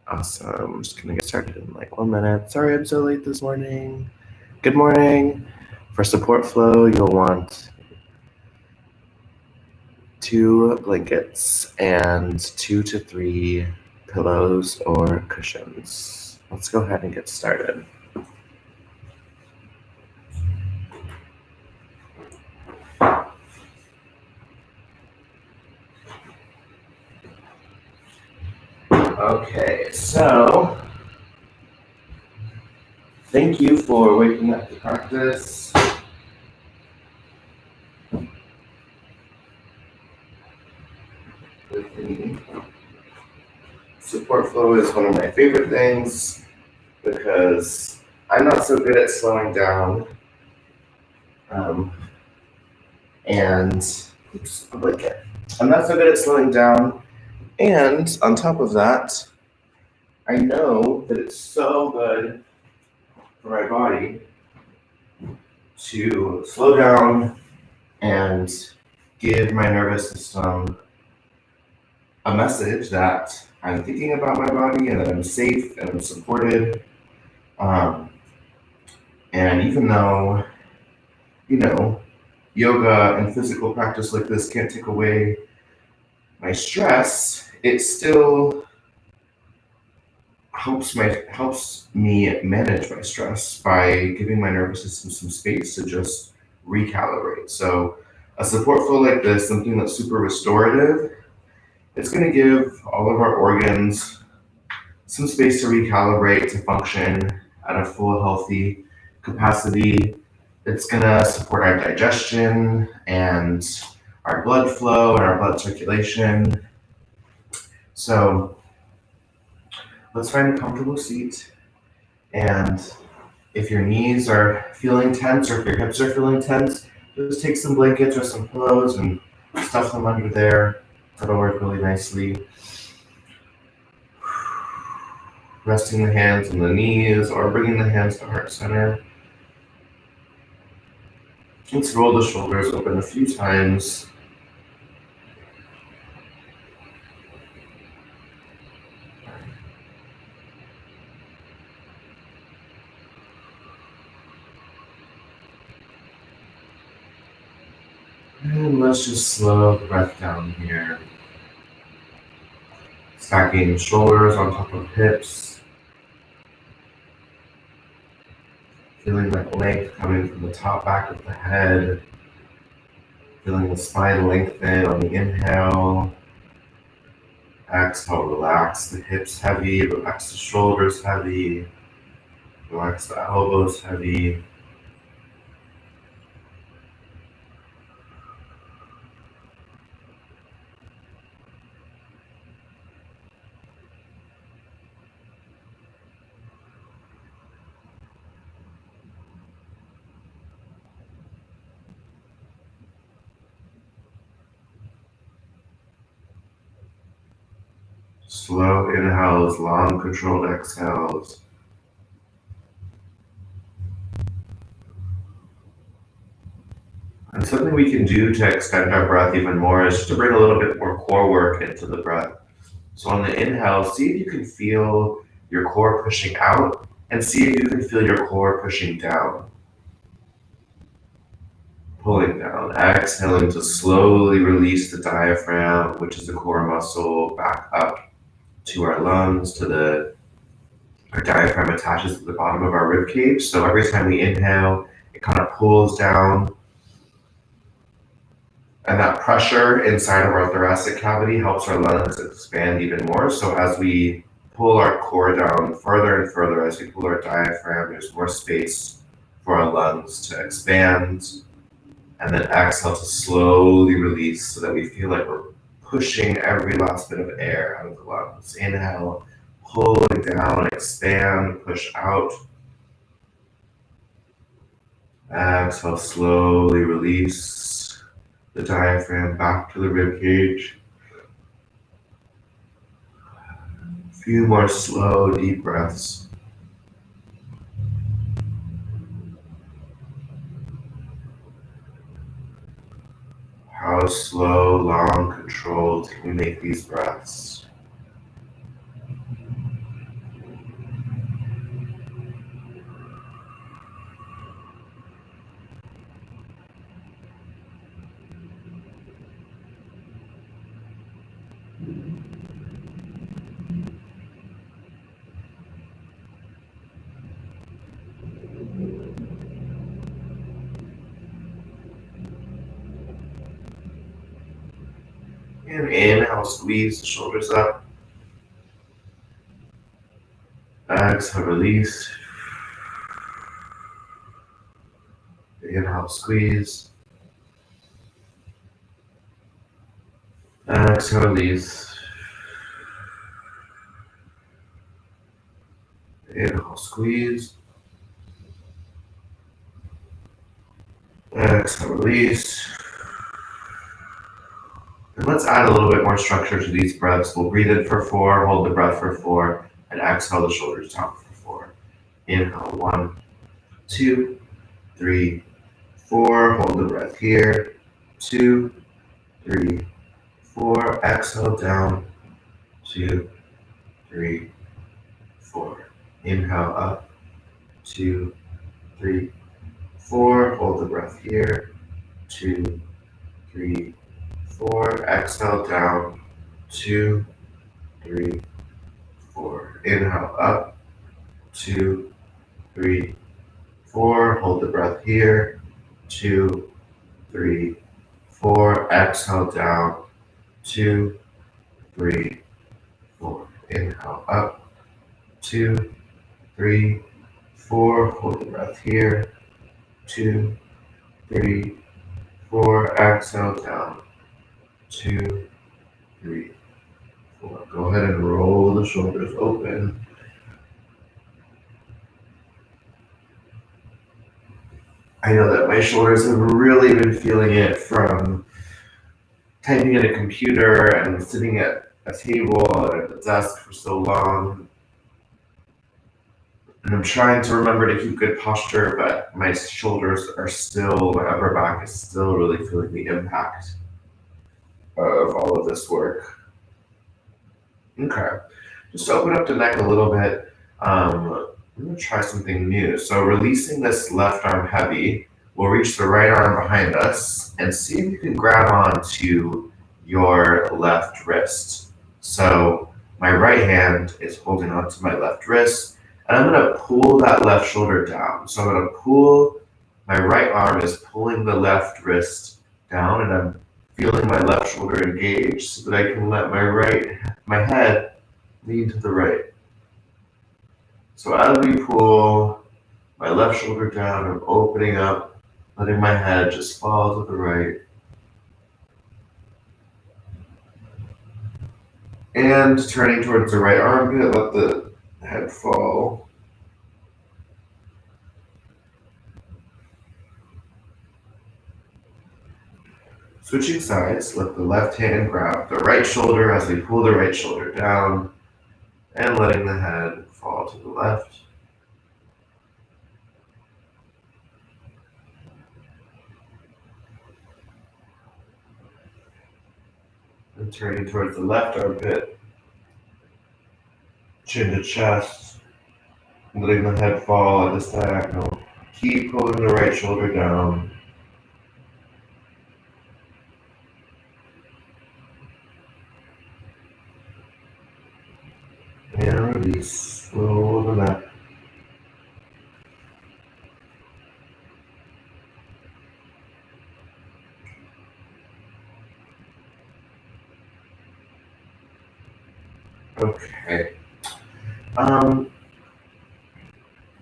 Awesome. I'm just gonna get started in like 1 minute. Sorry I'm so late this morning. Good morning. For support flow, you'll want 2 blankets and 2 to 3 pillows or cushions. Let's go ahead and get started. Okay, so thank you for waking up to practice. With me. Support flow is one of my favorite things because I'm not so good at slowing down. And oops, a blanket. I'm not so good at slowing down. And on top of that, I know that it's so good for my body to slow down and give my nervous system a message that I'm thinking about my body and that I'm safe and I'm supported. And even though, yoga and physical practice like this can't take away my stress, it still helps me manage my stress by giving my nervous system some space to just recalibrate. So a support flow like this, something that's super restorative, it's going to give all of our organs some space to recalibrate, to function at a full healthy capacity. It's going to support our digestion and our blood flow and our blood circulation. So let's find a comfortable seat. And if your knees are feeling tense or if your hips are feeling tense, just take some blankets or some pillows and stuff them under there. That'll work really nicely. Resting the hands on the knees or bringing the hands to heart center. Let's roll the shoulders open a few times. And let's just slow the breath down here. Stacking shoulders on top of hips. Feeling that length coming from the top back of the head. Feeling the spine lengthen on the inhale. Exhale, relax the hips heavy, relax the shoulders heavy, relax the elbows heavy. Slow inhales, long controlled exhales. And something we can do to extend our breath even more is just to bring a little bit more core work into the breath. So on the inhale, see if you can feel your core pushing out and see if you can feel your core pushing down. Pulling down, exhaling to slowly release the diaphragm, which is the core muscle, back up to our lungs, our diaphragm attaches to the bottom of our rib cage. So every time we inhale, it kind of pulls down. And that pressure inside of our thoracic cavity helps our lungs expand even more. So as we pull our core down further and further, as we pull our diaphragm, there's more space for our lungs to expand. And then exhale to slowly release so that we feel like we're pushing every last bit of air out of the lungs. Inhale, pulling down, expand, push out. Exhale, slowly release the diaphragm back to the rib cage. A few more slow, deep breaths. How slow, long, controlled can we make these breaths? Inhale, squeeze the shoulders up. Exhale, release. Inhale, squeeze. Exhale, release. Inhale, squeeze. Exhale, release. And let's add a little bit more structure to these breaths. We'll breathe in for 4, hold the breath for 4, and exhale the shoulders down for 4. Inhale, 1, 2, 3, 4. Hold the breath here. 2, 3, 4. Exhale down. 2, 3, 4. Inhale up. 2, 3, 4. Hold the breath here. 2, 3, 4. Exhale down. 2, 3, 4. Inhale up. 2, 3, 4. Hold the breath here. 2, 3, 4. Exhale down. 2, 3, 4. Inhale up. 2, 3, 4. Hold the breath here. 2, 3, 4. Exhale down. 2, 3, 4. Go ahead and roll the shoulders open. I know that my shoulders have really been feeling it from typing at a computer and sitting at a table and at a desk for so long. And I'm trying to remember to keep good posture, but my shoulders are still, my upper back is still really feeling the impact of all of this work. Okay, just to open up the neck a little bit, I'm going to try something new. So releasing this left arm heavy, we'll reach the right arm behind us and see if you can grab onto your left wrist. So my right hand is holding onto my left wrist, and I'm going to pull that left shoulder down. So I'm going to pull, my right arm is pulling the left wrist down, and I'm feeling my left shoulder engage so that I can let my head lean to the right. So as we pull my left shoulder down, I'm opening up, letting my head just fall to the right. And turning towards the right armpit, let the head fall. Switching sides, let the left hand grab the right shoulder as we pull the right shoulder down, and letting the head fall to the left. And turning towards the left armpit, chin to chest, letting the head fall at this diagonal. Keep pulling the right shoulder down. And release, roll the neck. Okay.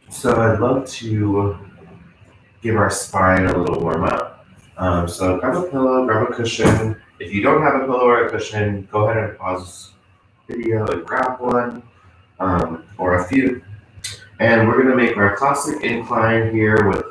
So I'd love to give our spine a little warm up. So grab a pillow, grab a cushion. If you don't have a pillow or a cushion, go ahead and pause the video and grab one, or a few. And we're gonna make our classic incline here with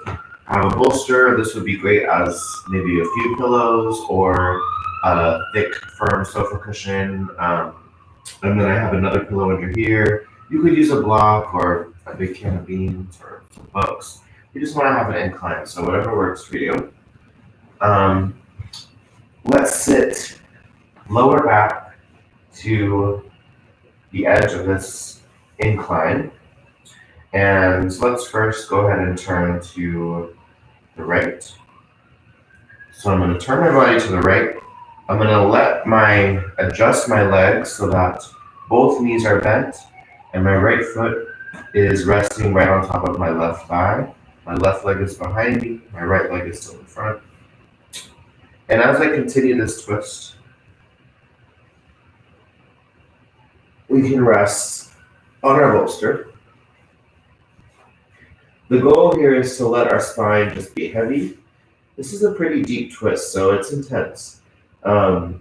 have a bolster. This would be great as maybe a few pillows or a thick, firm sofa cushion. And then I have another pillow under here. You could use a block or a big can of beans or some books. You just want to have an incline, so whatever works for you. Let's sit lower back to the edge of this incline. And let's first go ahead and turn to the right. So I'm going to turn my body to the right. I'm going to adjust my legs so that both knees are bent and my right foot is resting right on top of my left thigh. My left leg is behind me, my right leg is still in front. And as I continue this twist, We can rest on our bolster. The goal here is to let our spine just be heavy. This is a pretty deep twist, so it's intense.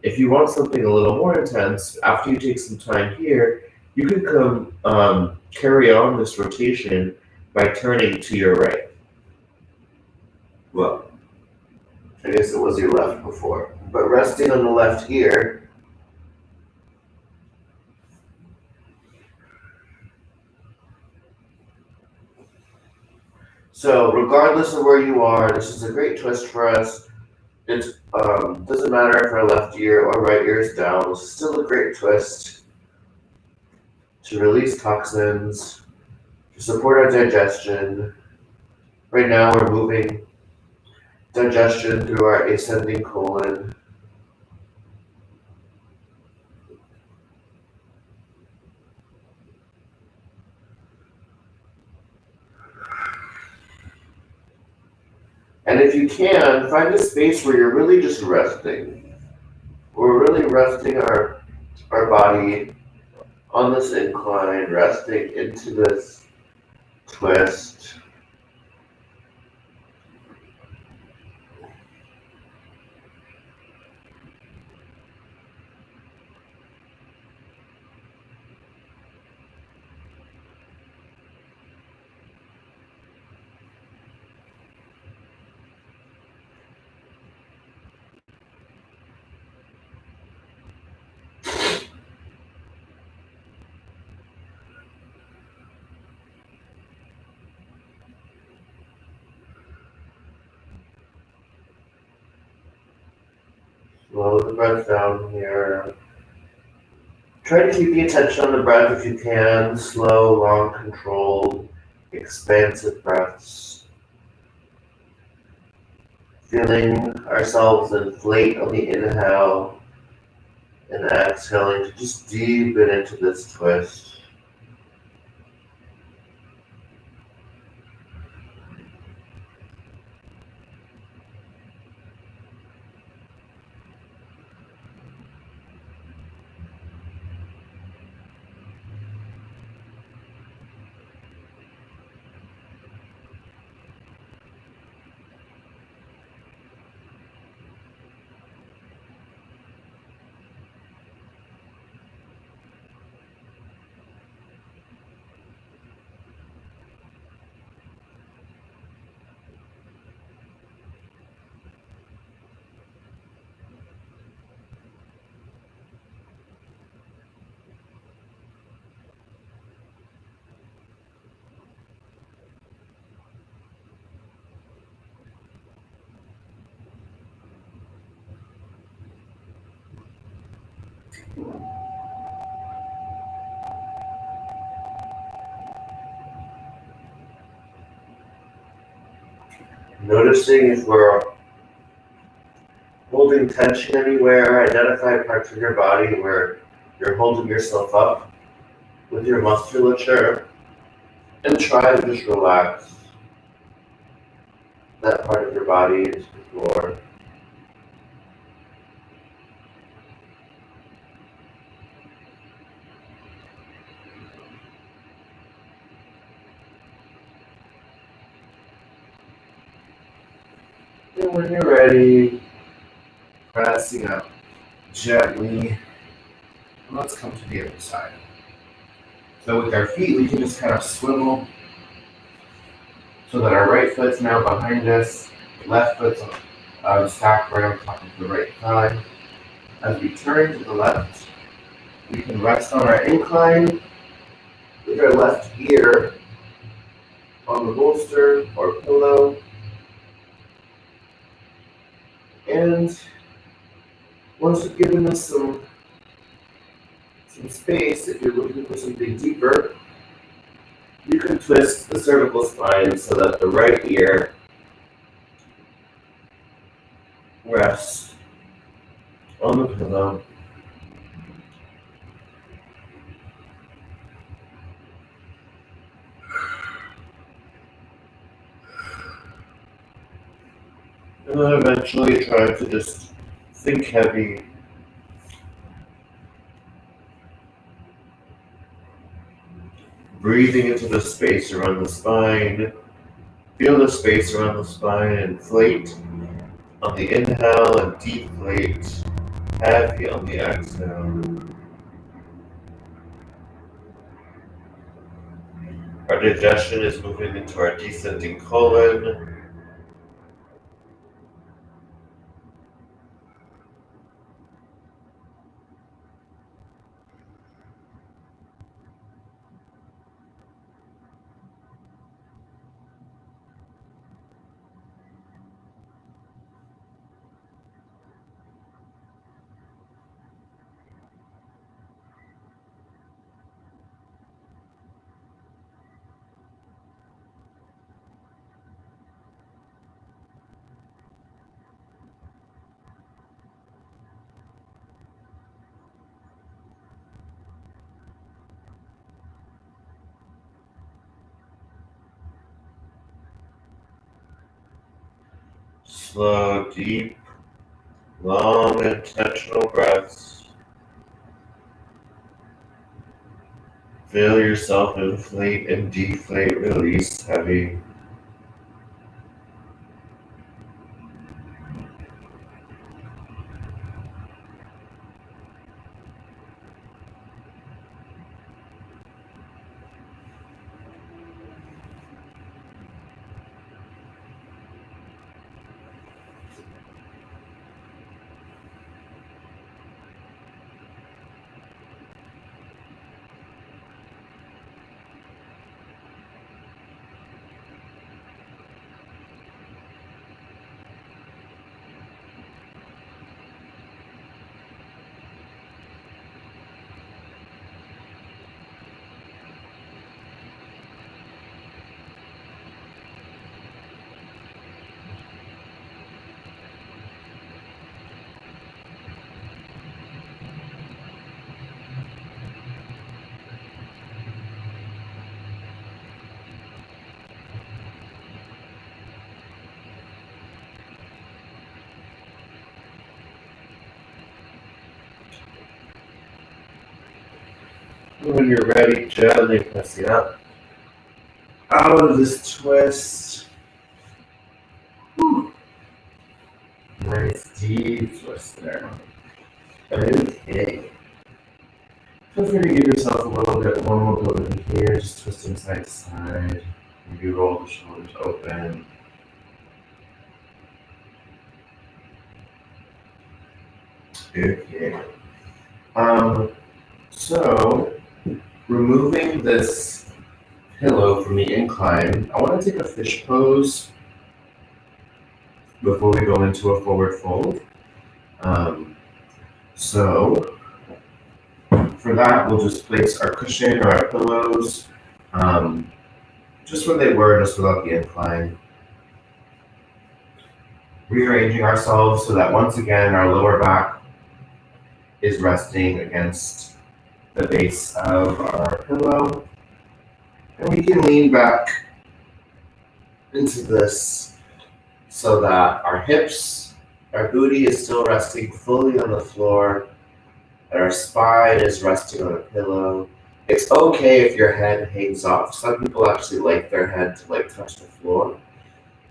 If you want something a little more intense, after you take some time here, you can come carry on this rotation by turning to your right. Well, I guess it was your left before, but resting on the left here. So regardless of where you are, this is a great twist for us. It doesn't matter if our left ear or right ear is down. This is still a great twist to release toxins, to support our digestion. Right now we're moving digestion through our ascending colon. And if you can, find a space where you're really just resting. We're really resting our body on this incline, resting into this twist. Slow the breath down here. Try to keep the attention on the breath if you can. Slow, long, controlled, expansive breaths. Feeling ourselves inflate on the inhale and exhaling to just deepen into this twist. Noticing if we're holding tension anywhere, identify parts of your body where you're holding yourself up with your musculature, and try to just relax that part of your body into the floor. And when you're ready, pressing up gently. And let's come to the other side. So with our feet, we can just kind of swivel so that our right foot's now behind us, left foot's stacked right on top of the right thigh. As we turn to the left, we can rest on our incline with our left ear on the bolster or pillow. And once you've given us some space, if you're looking for something deeper, you can twist the cervical spine so that the right ear rests on the pillow. And then eventually try to just think heavy. Breathing into the space around the spine. Feel the space around the spine inflate on the inhale and deflate heavy on the exhale. Our digestion is moving into our descending colon. Slow, deep, long, intentional breaths. Feel yourself inflate and deflate, release heavy. When you're ready, gently pressing up out of this twist. Whew. Nice deep twist there. Okay. Feel free to give yourself a little bit more mobility here, just twisting side to side. Maybe roll the shoulders open. Okay. So removing this pillow from the incline, I want to take a fish pose before we go into a forward fold. So for that, we'll just place our cushion or our pillows just where they were, just without the incline. Rearranging ourselves so that once again our lower back is resting against the base of our pillow. And we can lean back into this so that our hips, our booty is still resting fully on the floor, and our spine is resting on a pillow. It's okay if your head hangs off. Some people actually like their head to like touch the floor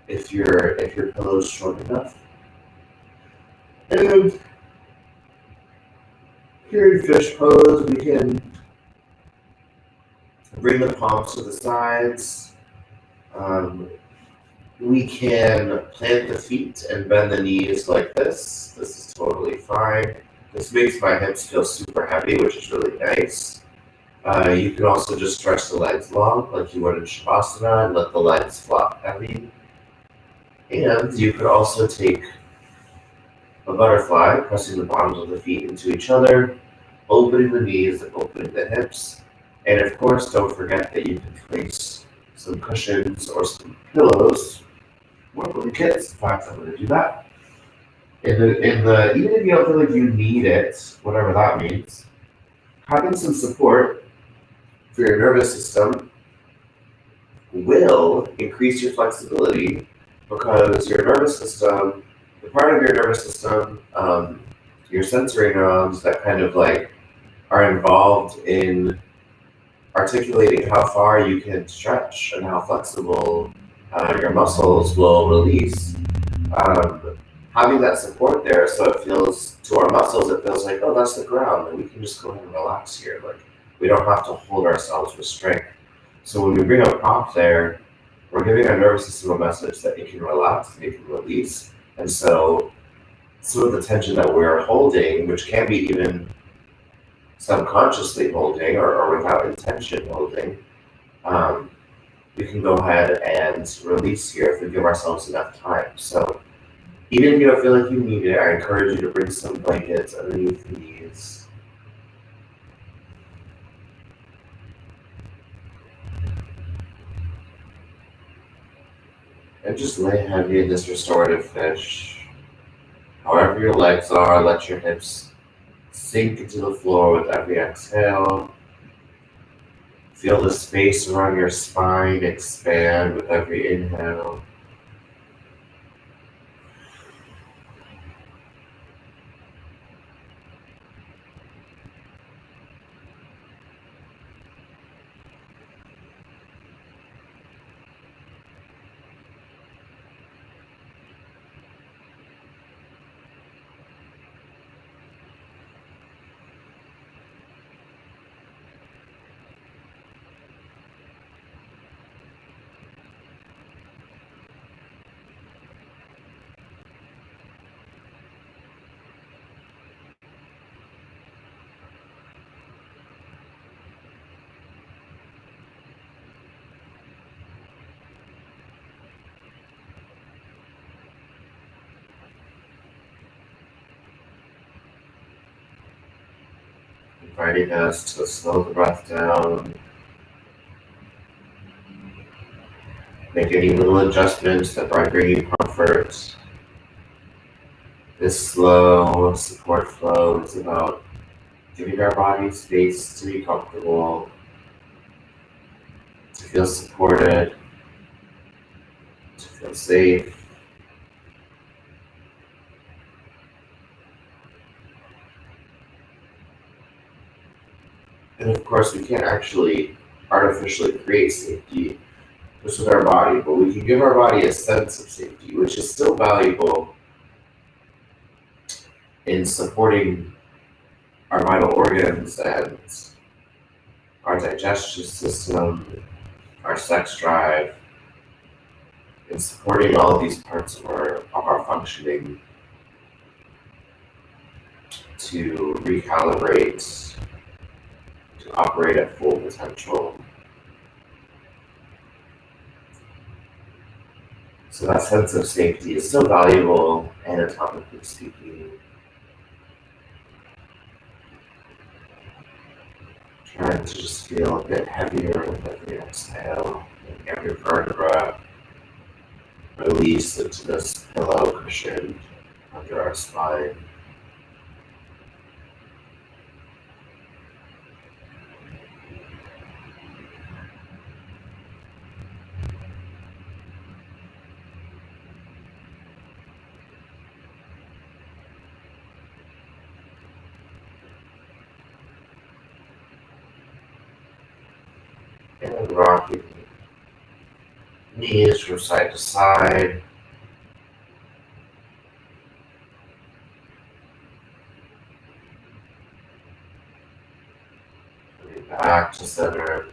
if your pillow is short enough. And here in fish pose, we can bring the palms to the sides. We can plant the feet and bend the knees like this. This is totally fine. This makes my hips feel super heavy, which is really nice. You can also just stretch the legs long, like you would in Shavasana, and let the legs flop heavy. And you could also take a butterfly, pressing the bottoms of the feet into each other, opening the knees and opening the hips. And of course, don't forget that you can place some cushions or some pillows or blankets. In fact, I'm going to do that. Even if you don't feel like you need it, whatever that means, having some support for your nervous system will increase your flexibility, because your nervous system, the part of your nervous system, your sensory neurons that kind of like are involved in articulating how far you can stretch and how flexible your muscles will release. Having that support there, so it feels to our muscles, it feels like, oh, that's the ground, and we can just go ahead and relax here. Like we don't have to hold ourselves with strength. So when we bring a prop there, we're giving our nervous system a message that it can relax and it can release. And so some of the tension that we're holding, which can be even subconsciously holding or without intention holding, we can go ahead and release here if we give ourselves enough time. So even if you don't feel like you need it, I encourage you to bring some blankets underneath these. And just lay heavy in this restorative fish. However your legs are, let your hips sink into the floor with every exhale. Feel the space around your spine expand with every inhale. Inviting us to slow the breath down. Make any little adjustments that might bring you comfort. This slow support flow is about giving our body space to be comfortable, to feel supported, to feel safe. And of course, we can't actually artificially create safety just with our body, but we can give our body a sense of safety, which is still valuable in supporting our vital organs and our digestion system, our sex drive, in supporting all of these parts of our functioning to recalibrate, to operate at full potential. So that sense of safety is still valuable anatomically speaking. Trying to just feel a bit heavier with every exhale, and every vertebra release into this pillow cushion under our spine. And rocking knees from side to side. Coming back to center.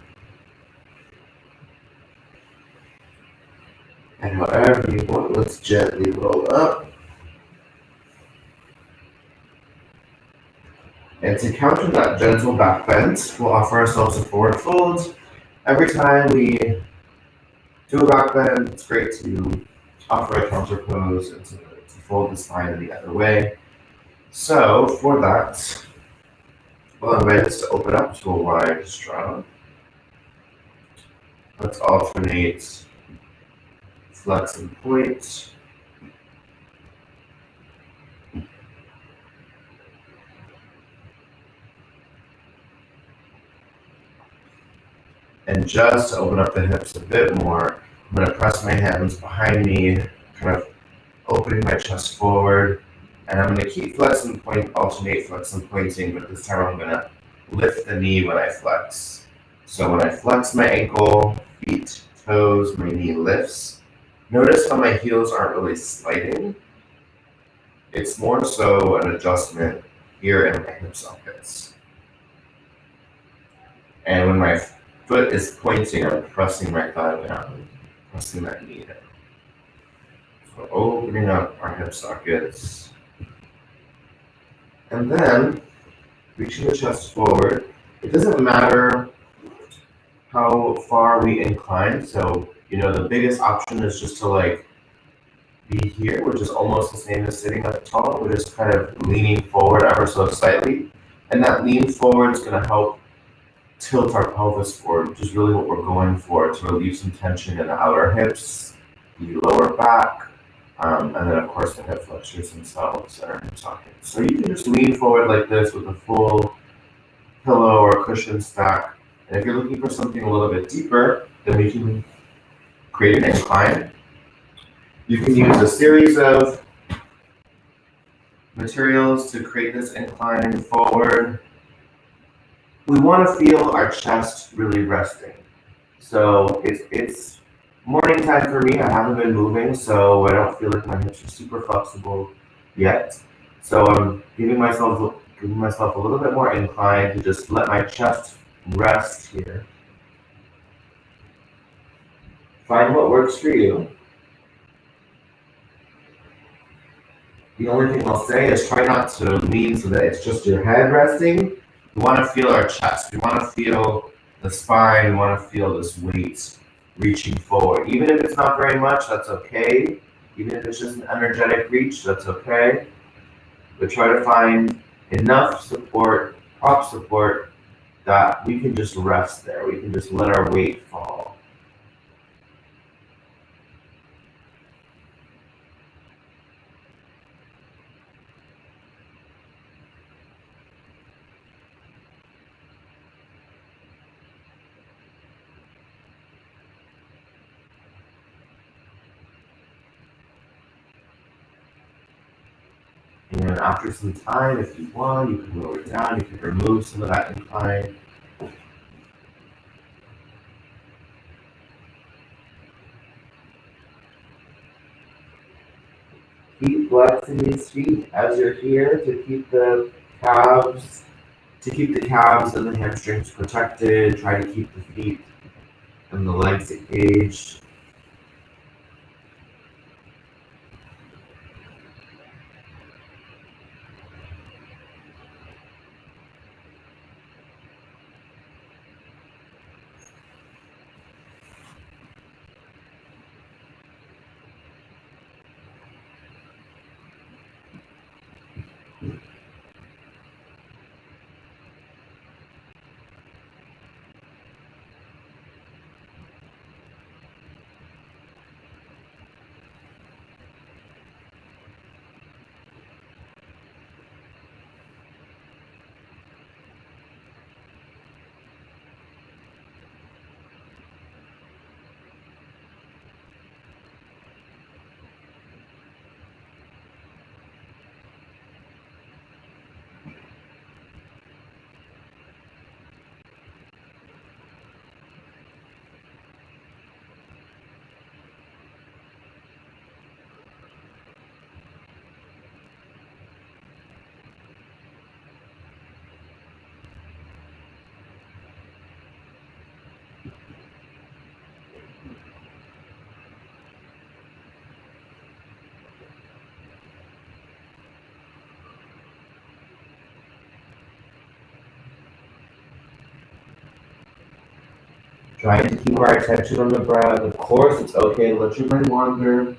And however you want, let's gently roll up. And to counter that gentle back bend, we'll offer ourselves a forward fold. Every time we do a back bend, it's great to offer a counter pose and to fold the spine in the other way. So for that, we'll invite us to open up to a wide straddle. Let's alternate flex and point. And just to open up the hips a bit more, I'm going to press my hands behind me, kind of opening my chest forward. And I'm going to keep flex and point, alternate flex and pointing, but this time I'm going to lift the knee when I flex. So when I flex my ankle, feet, toes, my knee lifts, notice how my heels aren't really sliding. It's more so an adjustment here in my hip sockets. And when my foot is pointing, I'm pressing my thigh down, pressing that knee down. So opening up our hip sockets. And then reaching the chest forward. It doesn't matter how far we incline. So, the biggest option is just to be here, which is almost the same as sitting up tall. We're just kind of leaning forward ever so slightly. And that lean forward is going to help tilt our pelvis forward, which is really what we're going for, to relieve some tension in the outer hips, the lower back, and then of course the hip flexors themselves and our hip sockets. So you can just lean forward like this with a full pillow or cushion stack. And if you're looking for something a little bit deeper, then we can create an incline. You can use a series of materials to create this incline forward. We want to feel our chest really resting. So it's morning time for me. I haven't been moving, so I don't feel like my hips are super flexible yet. So I'm giving myself a little bit more incline to just let my chest rest here. Find what works for you. The only thing I'll say is try not to lean so that it's just your head resting. We want to feel our chest. We want to feel the spine. We want to feel this weight reaching forward. Even if it's not very much, that's okay. Even if it's just an energetic reach, that's okay. But try to find enough support, prop support, that we can just rest there. We can just let our weight fall. And after some time, if you want, you can lower it down, you can remove some of that incline. Keep flexing these feet as you're here to keep the calves, and the hamstrings protected. Try to keep the feet and the legs engaged. Trying to keep our attention on the breath. Of course, it's okay to let your mind wander.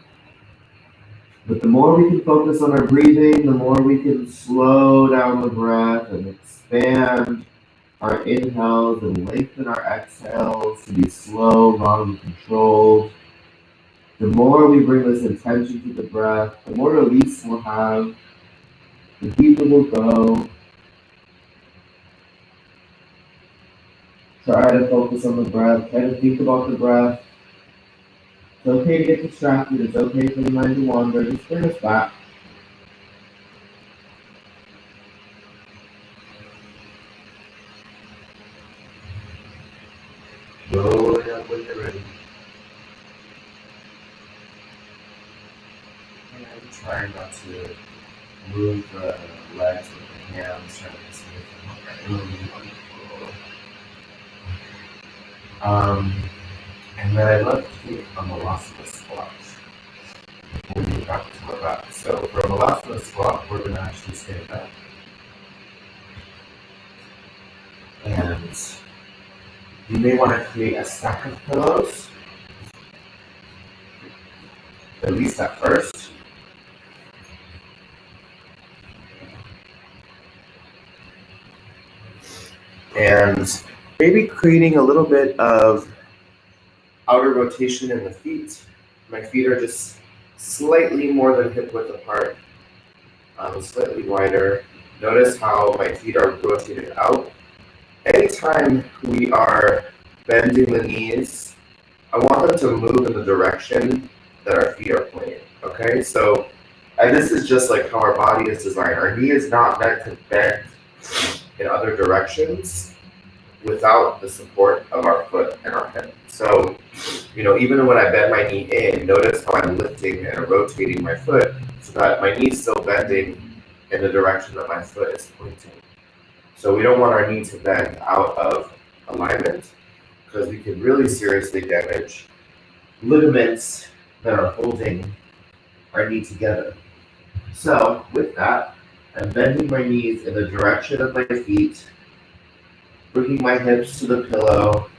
But the more we can focus on our breathing, the more we can slow down the breath and expand our inhales and lengthen our exhales to be slow, long, and controlled. The more we bring this attention to the breath, the more release we'll have, the deeper we'll go. Try to focus on the breath. Try to think about the breath. It's okay to get distracted. It's okay for the mind to wander. Just bring us back. Roll it up when you're ready. And try not to move the legs with the hands, trying to smooth them up. And then I'd love to do a molasses squat. We'll move back to our back. So for a molasses squat, we're going to actually stand up. And you may want to create a stack of pillows, at least at first. And maybe creating a little bit of outer rotation in the feet. My feet are just slightly more than hip width apart, slightly wider. Notice how my feet are rotated out. Anytime we are bending the knees, I want them to move in the direction that our feet are pointing, okay? So, and this is just like how our body is designed. Our knee is not meant to bend in other directions without the support of our foot and our hip. So, even when I bend my knee in, notice how I'm lifting and rotating my foot so that my knee's still bending in the direction that my foot is pointing. So we don't want our knee to bend out of alignment because we can really seriously damage ligaments that are holding our knee together. So with that, I'm bending my knees in the direction of my feet, bringing my hips to the pillow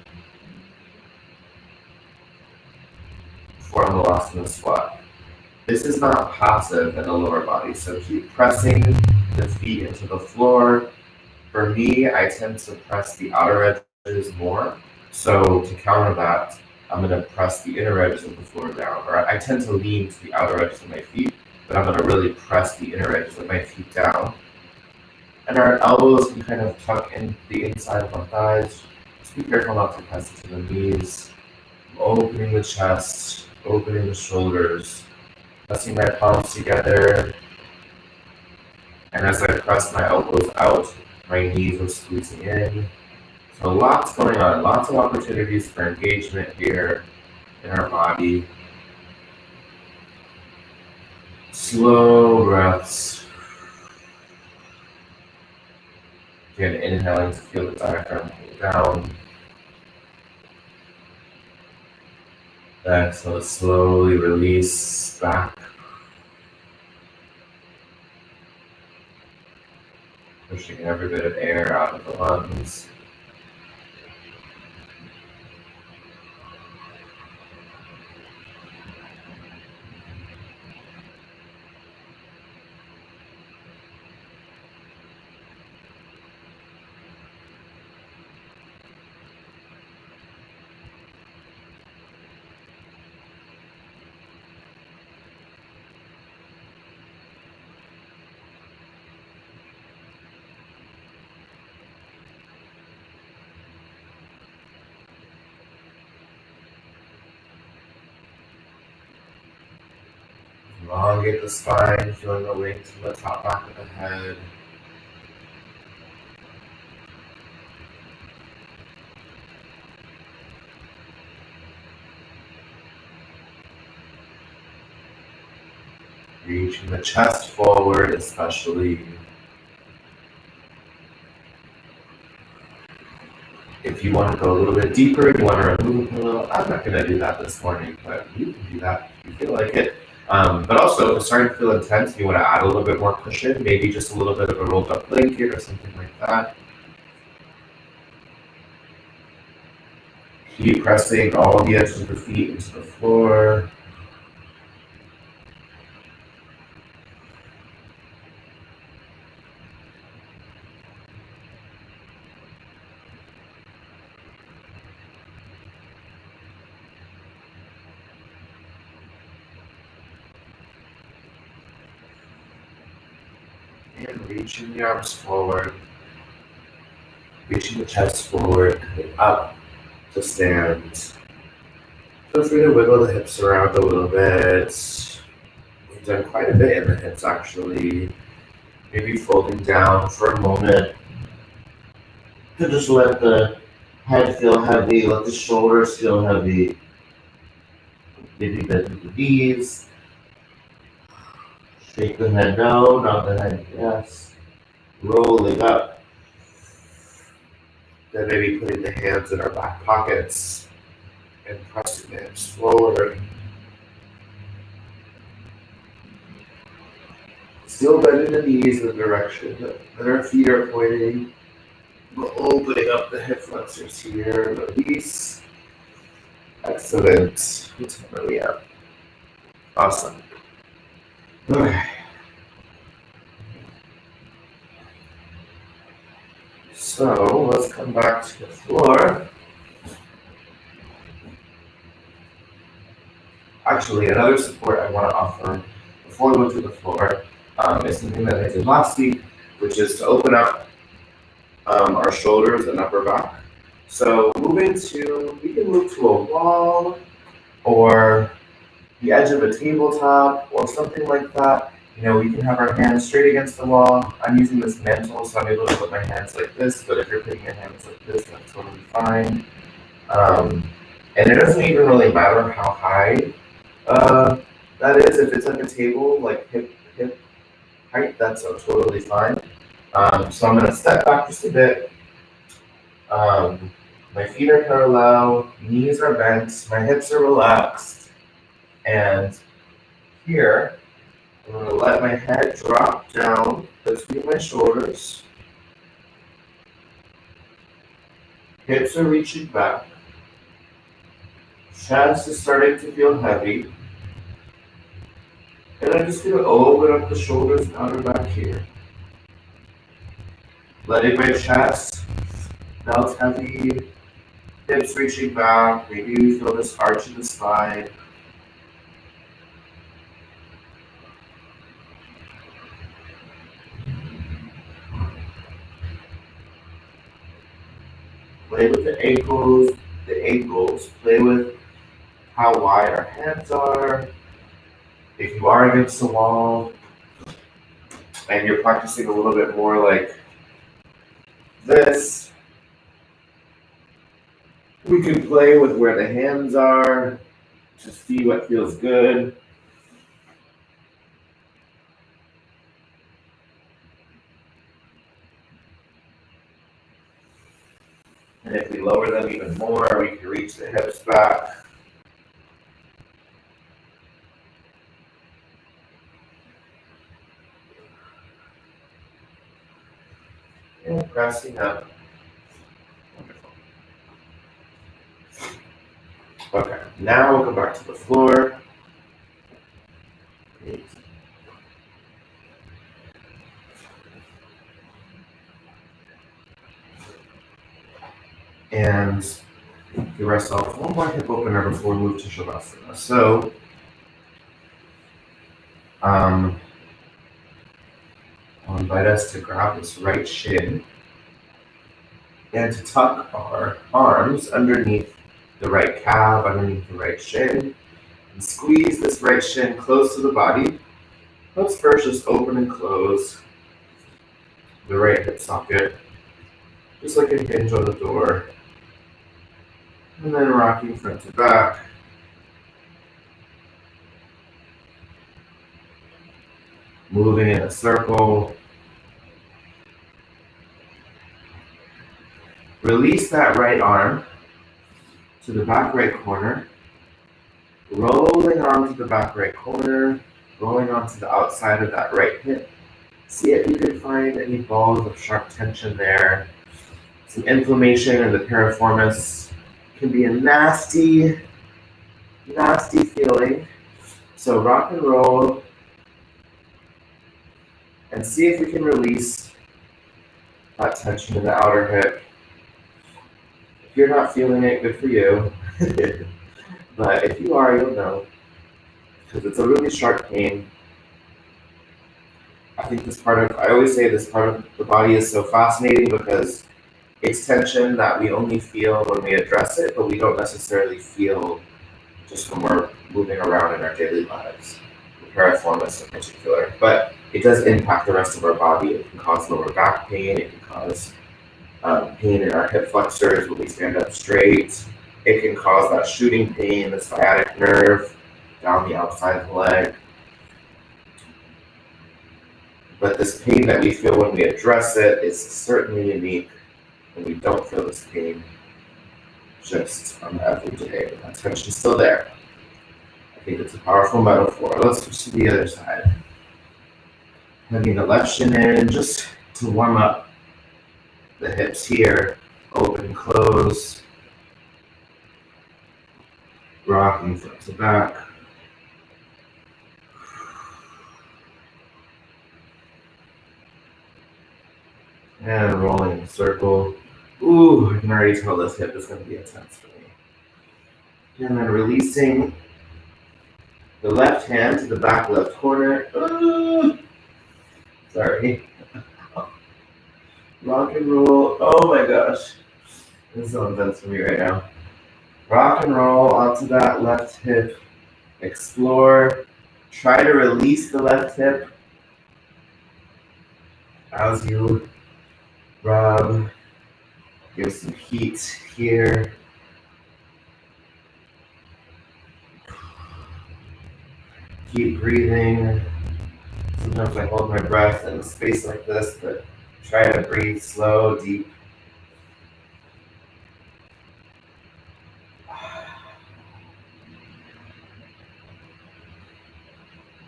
for a molasses squat. This is not passive in the lower body, so keep pressing the feet into the floor. For me, I tend to press the outer edges more. So to counter that, I'm going to press the inner edges of the floor down. Or I tend to lean to the outer edges of my feet, but I'm going to really press the inner edges of my feet down. And our elbows can kind of tuck in the inside of our thighs. Just be careful not to press into the knees. I'm opening the chest, opening the shoulders, pressing my palms together. And as I press my elbows out, my knees are squeezing in. So lots going on, lots of opportunities for engagement here in our body. Slow breaths. Again, inhaling to feel the diaphragm pull down. Exhale to slowly release back. Pushing every bit of air out of the lungs. Elongate the spine, feeling the length from the top back of the head. Reaching the chest forward, especially. If you want to go a little bit deeper, you want to remove a pillow. I'm not going to do that this morning, but you can do that if you feel like it. But also, if it's starting to feel intense, you want to add a little bit more cushion, maybe just a little bit of a rolled up blanket or something like that. Keep pressing all the edges of the feet into the floor. And reaching the arms forward, reaching the chest forward, coming up to stand. Feel free to wiggle the hips around a little bit. We've done quite a bit in the hips actually. Maybe folding down for a moment to just let the Head feel heavy, let the shoulders feel heavy. Maybe bend with the knees. Shake the head no, nod the head yes. Rolling up. Then maybe putting the hands in our back pockets and pressing the hips forward. Still bending the knees in the direction that our feet are pointing. But opening up the hip flexors here. Release. Excellent. Really up. Awesome. Okay. So let's come back to the floor. Actually, another support I want to offer before we go to the floor is something that I did last week, which is to open up our shoulders and upper back. So we can move to a wall or the edge of a tabletop or something like that. You know, we can have our hands straight against the wall. I'm using this mantle, so I'm able to put my hands like this, but if you're putting your hands like this, that's totally fine. And it doesn't even really matter how high that is. If it's like a table, like hip height, that's totally fine. So I'm gonna step back just a bit. My feet are parallel, knees are bent, my hips are relaxed, and here I'm gonna let my head drop down between my shoulders. Hips are reaching back. Chest is starting to feel heavy. And I'm just gonna open up the shoulders and outer back here. Letting my chest melt heavy, hips reaching back. Maybe you feel this arch in the spine. Play with the ankles, play with how wide our hands are. If you are against the wall and you're practicing a little bit more like this, we can play with where the hands are to see what feels good. And if we lower them even more, we can reach the hips back. And pressing up. Wonderful. Okay, now we'll go back to the floor. Great. And give ourselves one more hip opener before we move to Shavasana. So, I'll invite us to grab this right shin and to tuck our arms underneath the right calf, underneath the right shin, and squeeze this right shin close to the body. Let's first just open and close the right hip socket, just like a hinge on the door. And then rocking front to back. Moving in a circle. Release that right arm to the back right corner. Rolling onto the back right corner. Rolling onto the outside of that right hip. See if you can find any balls of sharp tension there. Some inflammation in the piriformis. Can be a nasty feeling. So rock and roll and see if we can release that tension in the outer hip. If you're not feeling it, good for you. But if you are, you'll know, because it's a really sharp pain. I think I always say this part of the body is so fascinating because it's tension that we only feel when we address it, but we don't necessarily feel just when we're moving around in our daily lives, the piriformis in particular. But it does impact the rest of our body. It can cause lower back pain. It can cause pain in our hip flexors when we stand up straight. It can cause that shooting pain, the sciatic nerve down the outside of the leg. But this pain that we feel when we address it is certainly unique, and we don't feel this pain just on the everyday. That tension's still there. I think it's a powerful metaphor. Let's switch to the other side. Hugging the left shin in just to warm up the hips here. Open, close. Rocking front to back. And rolling in a circle. Ooh, I can already tell this hip is going to be intense for me. And then releasing the left hand to the back left corner. Sorry. Rock and roll. Oh my gosh. This is so intense for me right now. Rock and roll onto that left hip. Explore. Try to release the left hip as you rub. Give some heat here. Keep breathing. Sometimes I hold my breath in a space like this, but try to breathe slow, deep.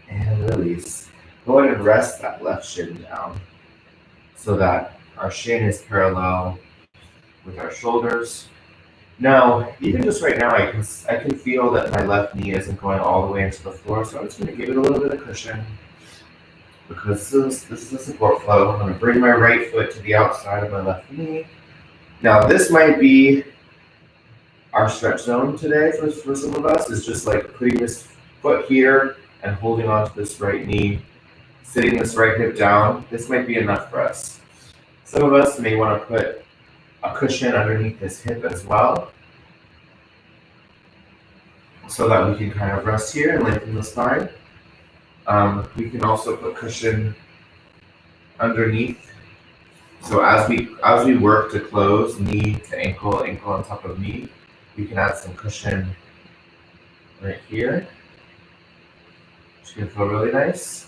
And release. Go ahead and rest that left shin down so that our shin is parallel with our shoulders. Now, even just right now, I can feel that my left knee isn't going all the way into the floor, so I'm just going to give it a little bit of cushion because this is a support flow. I'm going to bring my right foot to the outside of my left knee. Now, this might be our stretch zone today for some of us, is just like putting this foot here and holding on to this right knee, sitting this right hip down. This might be enough for us. Some of us may want to put a cushion underneath this hip as well, so that we can kind of rest here and lengthen the spine. We can also put cushion underneath. So as we work to close knee to ankle, ankle on top of knee, we can add some cushion right here, which can feel really nice.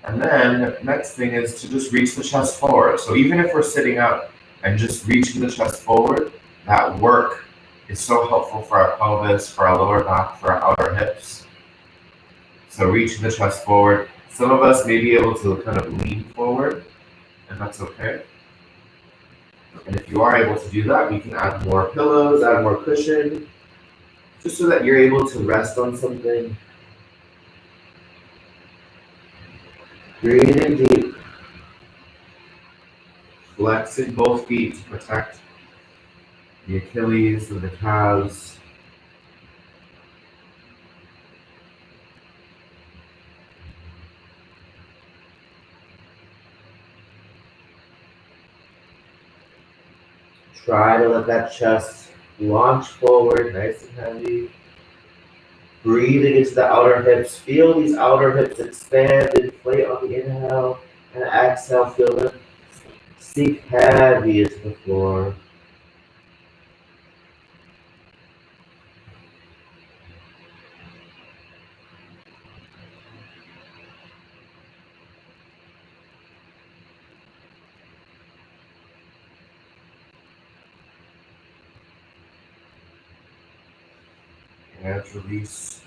And then the next thing is to just reach the chest forward. So even if we're sitting up and just reaching the chest forward, that work is so helpful for our pelvis, for our lower back, for our outer hips. So reaching the chest forward. Some of us may be able to kind of lean forward, and that's okay. And if you are able to do that, we can add more pillows, add more cushion, just so that you're able to rest on something. Breathing deep. Flexing both feet to protect the Achilles and the calves. Try to let that chest launch forward, nice and heavy. Breathing into the outer hips. Feel these outer hips expand, inflate on the inhale, and exhale, feel them sink heavy into the floor. And release.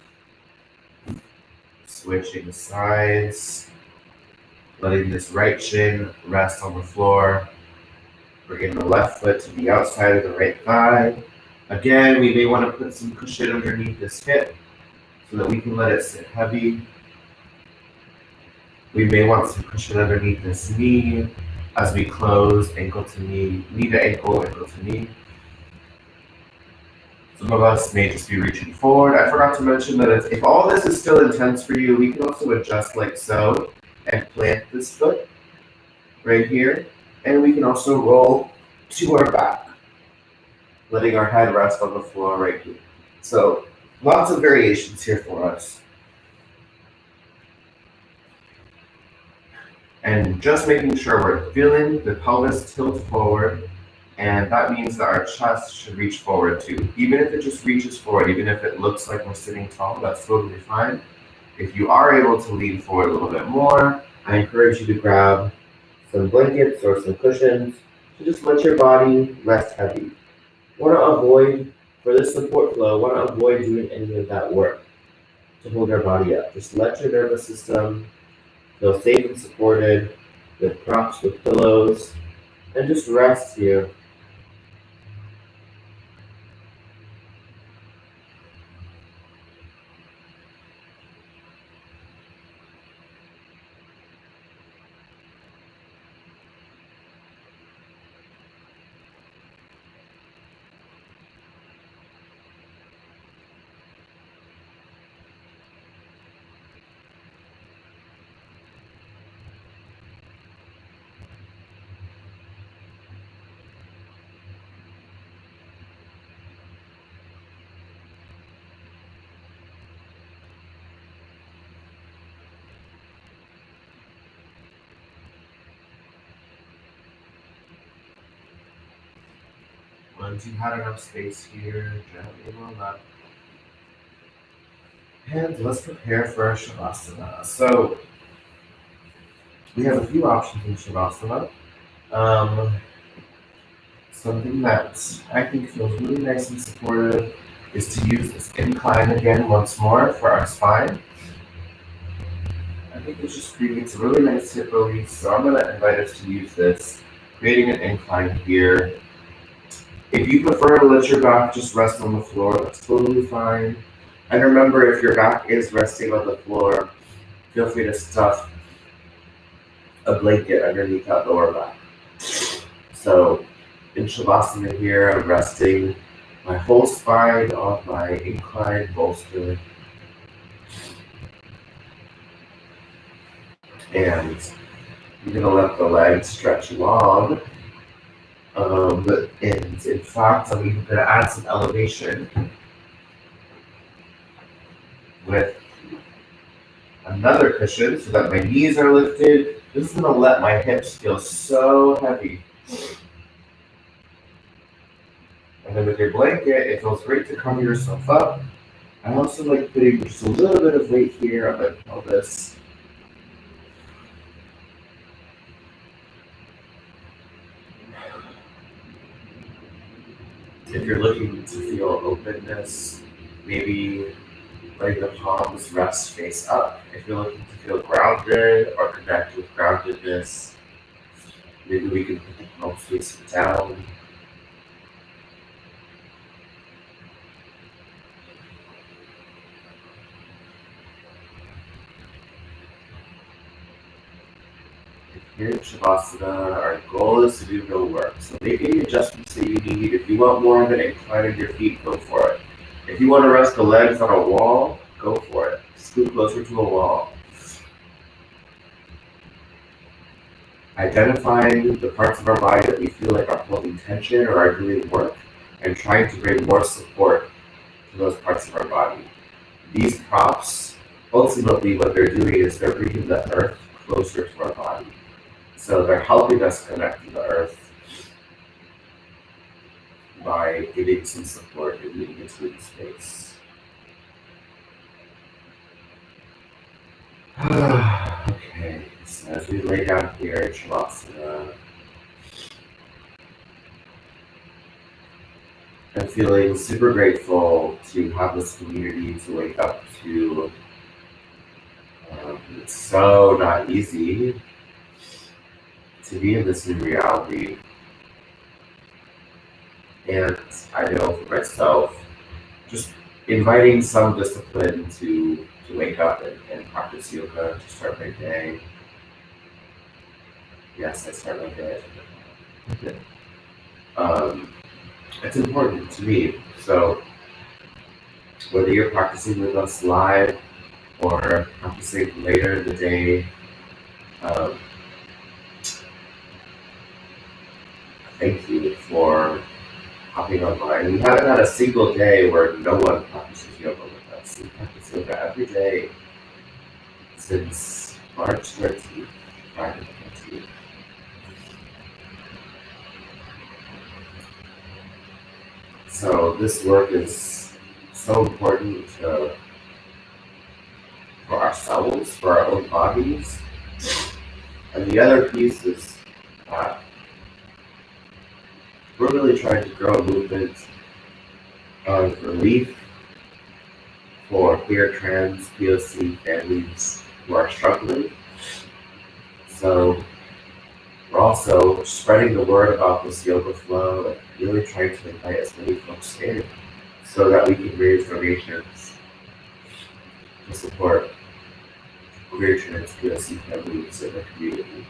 Switching sides. Letting this right shin rest on the floor. Bringing the left foot to the outside of the right thigh. Again, we may want to put some cushion underneath this hip so that we can let it sit heavy. We may want some cushion underneath this knee as we close ankle to knee, knee to ankle, ankle to knee. Some of us may just be reaching forward. I forgot to mention that if all this is still intense for you, we can also adjust like so and plant this foot right here. And we can also roll to our back, letting our head rest on the floor right here. So lots of variations here for us. And just making sure we're feeling the pelvis tilt forward And that means that our chest should reach forward too. Even if it just reaches forward, even if it looks like we're sitting tall, that's totally fine. If you are able to lean forward a little bit more, I encourage you to grab some blankets or some cushions to just let your body rest heavy. Want to avoid, for this support flow, want to avoid doing any of that work to hold your body up. Just let your nervous system feel safe and supported with props, with pillows, and just rest here. Once you've had enough space here, gently roll up. And let's prepare for our Shavasana. So we have a few options in Shavasana. Something that I think feels really nice and supportive is to use this incline again once more for our spine. I think it just creates a really nice hip release, so I'm going to invite us to use this, creating an incline here. If you prefer to let your back just rest on the floor, that's totally fine. And remember, if your back is resting on the floor, feel free to stuff a blanket underneath that lower back. So in Shavasana here, I'm resting my whole spine on my inclined bolster. And you're going to let the legs stretch long. And in fact, I'm even going to add some elevation with another cushion so that my knees are lifted. This is going to let my hips feel so heavy. And then with your blanket, it feels great to cover yourself up. I also like putting just a little bit of weight here on my pelvis. If you're looking to feel openness, maybe letting the palms rest face up. If you're looking to feel grounded or connect with groundedness, maybe we can put the palms facing down. Here in Shavasana, our goal is to do no work. So make any adjustments that you need. If you want more of an incline in your feet, go for it. If you want to rest the legs on a wall, go for it. Scoot closer to a wall. Identifying the parts of our body that we feel like are holding tension or are doing work, and trying to bring more support to those parts of our body. These props, ultimately what they're doing is they're bringing the earth closer to our body. So they're helping us connect to the earth by giving some support and moving into the space. Okay, so as we lay down here in Shavasana, I'm feeling super grateful to have this community to wake up to. It's so not easy to be in this new reality. And I know for myself, just inviting some discipline to wake up and practice yoga to start my day. Yes, I start my day. It's important to me. So whether you're practicing with us live or practicing later in the day, thank you for hopping online. We haven't had a single day where no one practices yoga with us. We practice yoga every day since March 13th, Friday the 13th. So this work is so important for ourselves, for our own bodies. And the other piece is that we're really trying to grow a movement of relief for queer, trans, POC families who are struggling. So we're also spreading the word about this yoga flow and really trying to invite as many folks in so that we can raise donations to support queer, trans, POC families in the community.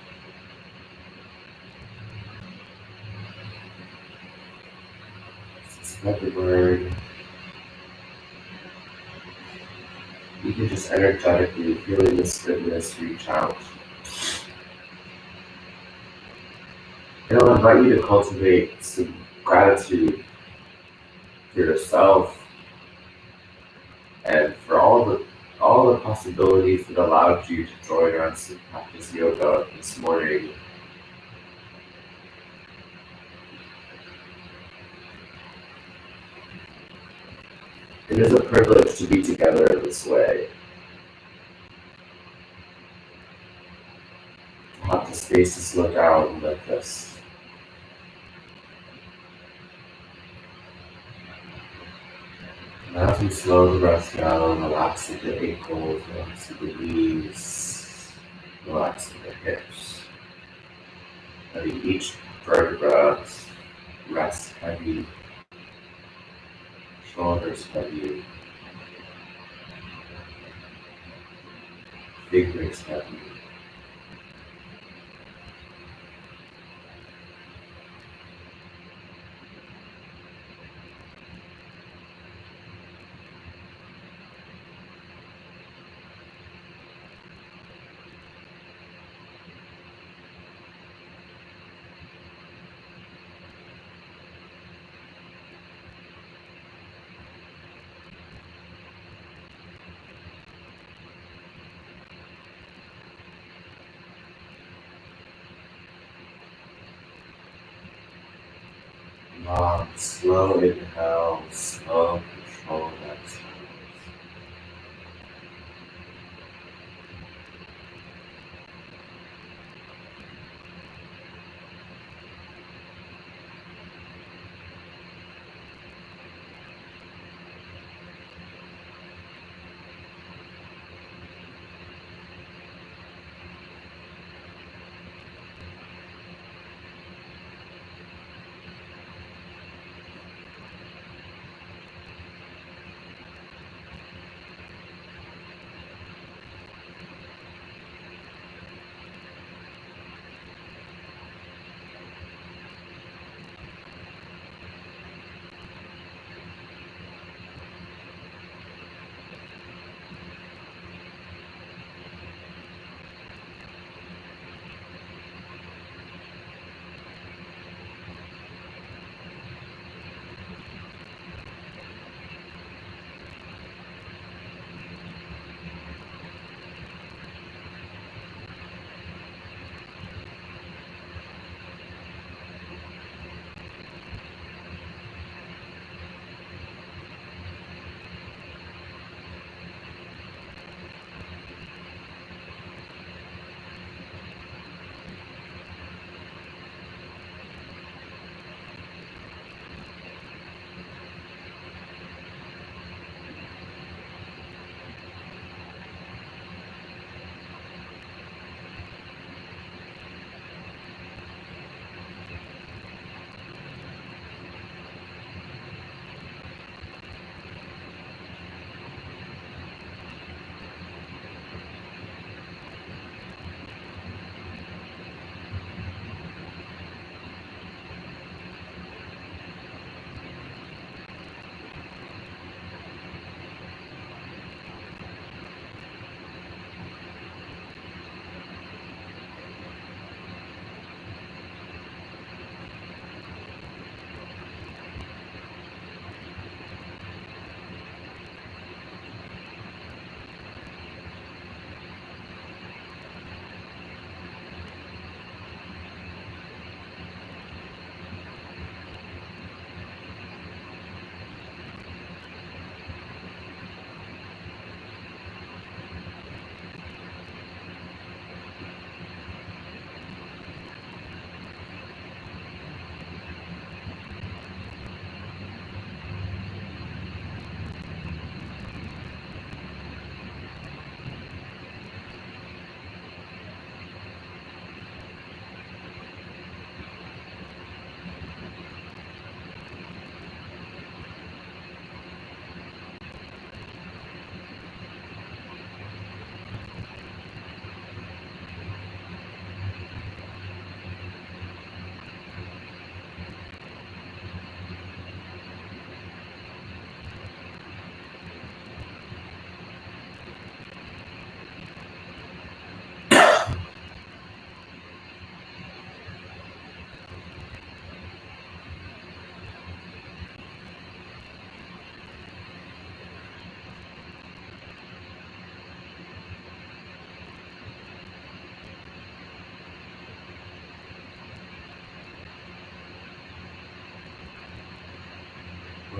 Spread the word. You can just energetically, feeling this goodness, reach out. And I'll invite you to cultivate some gratitude for yourself and for all the possibilities that allowed you to join us and practice yoga this morning. It is a privilege to be together in this way, to have the space to slow down like this. And as we slow the breath down, relaxing the ankles, relaxing the knees, relaxing the hips, letting each vertebra rest heavy, shoulders heavy, fingers heavy. Long, slow inhale, slow, controlled exhale.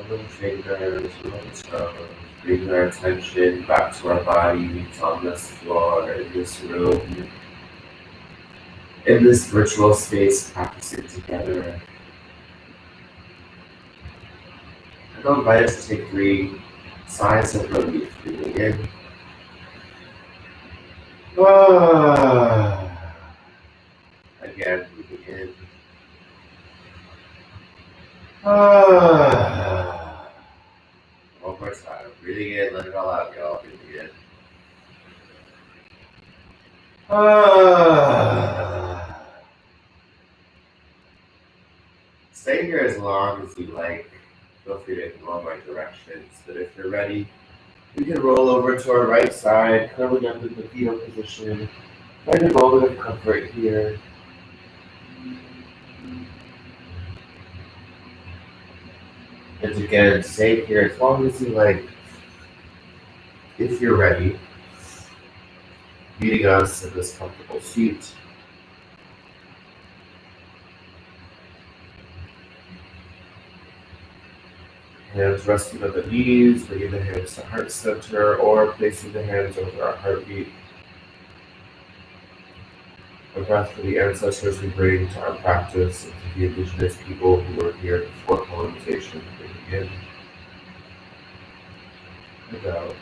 little fingers, little toes, bringing our attention back to our bodies on this floor, in this room, in this virtual space, practicing together. And I'll invite us to take 3 sighs of relief, breathing in. Again, breathing in. One more time. Breathing in, let it all out, y'all. Breathing in. Stay here as long as you like. Feel free to ignore my directions, but if you're ready, we can roll over to our right side, curling up in the fetal position. Find a moment of comfort here. And again, stay here as long as you like. If you're ready, meeting us in this comfortable seat. Hands resting on the knees, bringing the hands to heart center, or placing the hands over our heartbeat. A breath for the ancestors we bring to our practice and to the indigenous people who were here before colonization. Breathing in and out.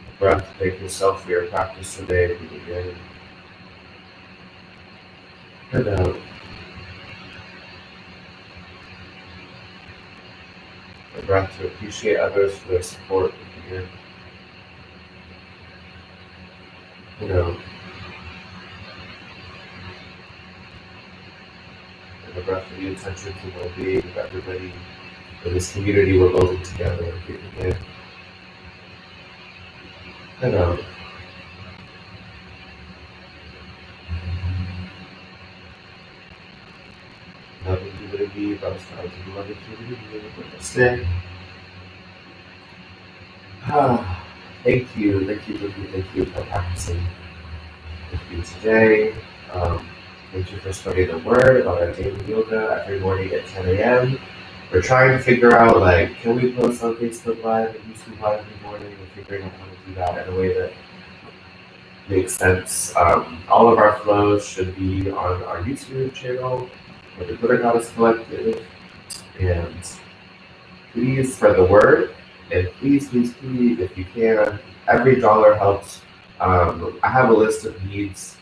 A breath to thank yourself for your practice today. Breathing in and out. A breath to appreciate others for their support. Breathing in and out. And a breath for the intention to well-being of everybody in this community we're building together. Breathing in and out. Loving humanity, both sides of loving humanity, Namaste. Thank you for practicing with me today. Thank you for studying the word about our daily yoga every morning at 10 a.m. We're trying to figure out, like, can we post on Facebook Live and YouTube Live every morning? We're figuring out how to do that in a way that makes sense. All of our flows should be on our YouTube channel, where the Glitter Goddess Collective. And please spread the word. And please, if you can, every dollar helps. I have a list of needs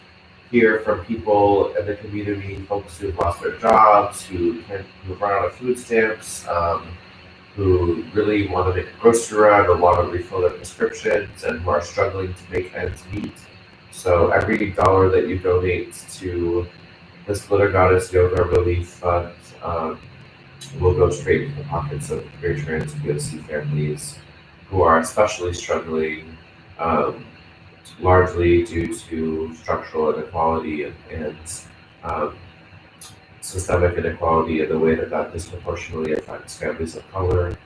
here from people in the community, folks who've lost their jobs, who've run out of food stamps, who really want to make a grocery run or want to refill their prescriptions and who are struggling to make ends meet. So every dollar that you donate to this Glitter Goddess Yoga Relief Fund will go straight to the pockets of queer trans PoC families who are especially struggling, largely due to structural inequality and systemic inequality in the way that disproportionately affects families of color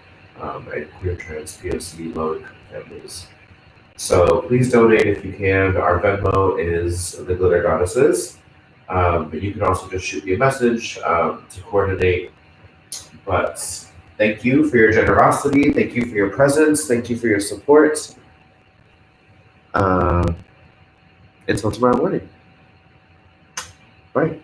and queer trans PoC low-income families. So please donate if you can. Our Venmo is the Glitter Goddesses, but you can also just shoot me a message to coordinate. But thank you for your generosity. Thank you for your presence. Thank you for your support. Until tomorrow morning. Bye.